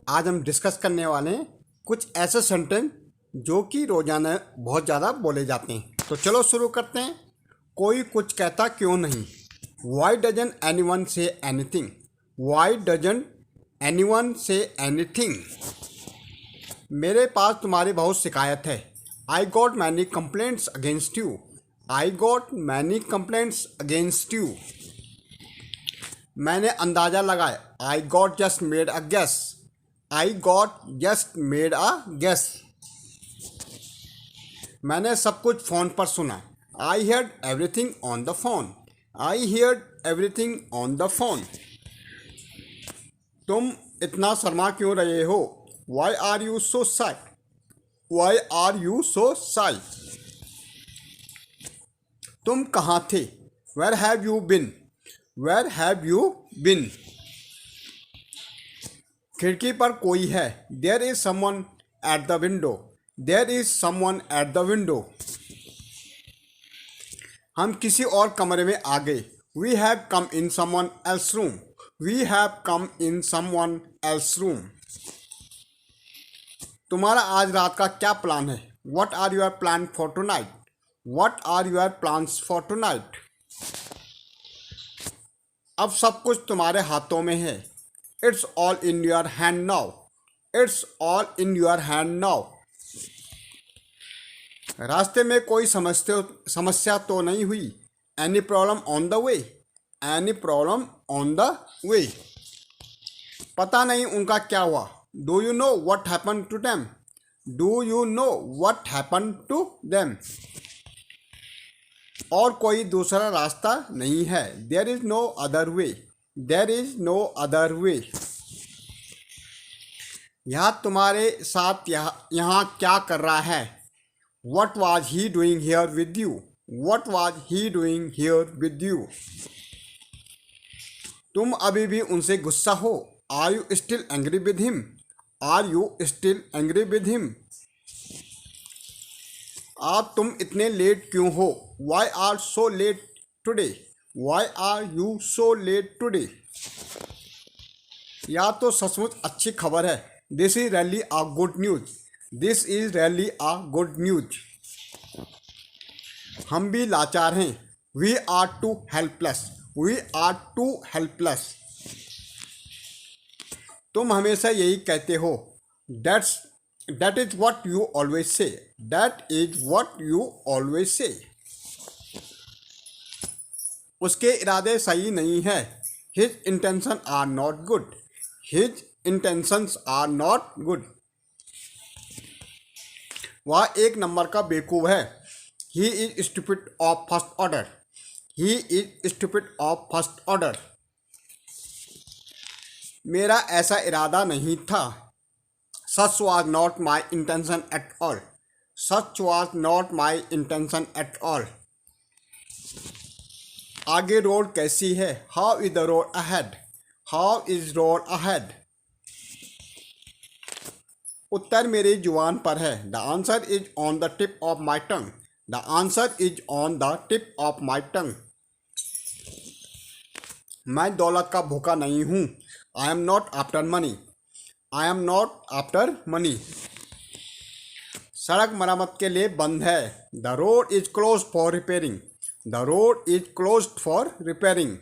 आज हम डिस्कस करने वाले हैं कुछ ऐसे सेंटेंस जो कि रोज़ाना बहुत ज़्यादा बोले जाते हैं। तो चलो शुरू करते हैं। कोई कुछ कहता क्यों नहीं? Why doesn't anyone say anything? Why doesn't anyone say anything? मेरे पास तुम्हारी बहुत शिकायत है। I got many complaints against you. I got many complaints against you. मैंने अंदाज़ा लगाया। I got just made a guess. I got just made a guess. मैंने सब कुछ फ़ोन पर सुना। I heard everything on the phone. I heard everything on the phone. तुम इतना शर्मा क्यों रहे हो? Why are you so shy? Why are you so shy? तुम कहाँ थे? Where have you been? Where have you been? खिड़की पर कोई है। There is someone at the window. There is someone at the window. हम किसी और कमरे में आ गए। We have come in someone else room. We have come in someone else room. तुम्हारा आज रात का क्या प्लान है? What are your plan for tonight? What are your plans for tonight? अब सब कुछ तुम्हारे हाथों में है। It's all in your hand now. It's all in your hand now. रास्ते में कोई समस्या तो नहीं हुई? Any problem on the way? Any problem on the way? पता नहीं उनका क्या हुआ। Do you know what happen to them? Do you know what happen to them? और कोई दूसरा रास्ता नहीं है। There is no other way. There is no other way. यह तुम्हारे साथ यहाँ क्या कर रहा है? What was he doing here with you? What was he doing here with you? तुम अभी भी उनसे गुस्सा हो? Are you still angry with him? Are you still angry with him? आज तुम इतने लेट क्यों हो? Why are so late today? Why are you so late today? या तो सचमुच अच्छी खबर है। This is really a good news. This is really a good news. हम भी लाचार हैं। We are too helpless. We are too helpless. तुम हमेशा यही कहते हो। That is what you always say. That is what you always say. उसके इरादे सही नहीं है। His intention are not good. His intentions are not good. वह एक नंबर का बेवकूफ़ है। He is stupid of first order. He is stupid of first order. मेरा ऐसा इरादा नहीं था। Such was not my intention at all. Such was not my intention at all. आगे रोड कैसी है? How is the road ahead? How is road ahead? उत्तर मेरी जुबान पर है। The answer is on the tip of my tongue. The answer is on the tip of my tongue. मैं दौलत का भूखा नहीं हूँ। I am not after money. I am not after money. सड़क मरम्मत के लिए बंद है। The road is close for repairing. The road is close for repairing.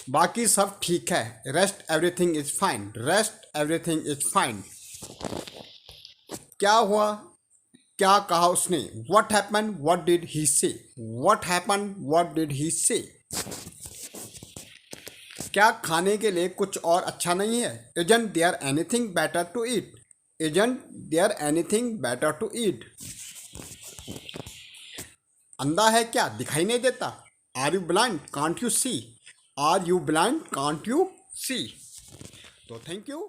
बाकी सब ठीक है। Rest everything is fine. Rest everything is fine. क्या हुआ? क्या कहा उसने? What happen? What did he say? What happen? What did he say? क्या खाने के लिए कुछ और अच्छा नहीं है? Isn't there anything better to eat? Isn't there anything better to eat? अंधा है क्या? दिखाई नहीं देता? Are you blind? Can't you see? Are you blind? Can't you see? तो थैंक यू।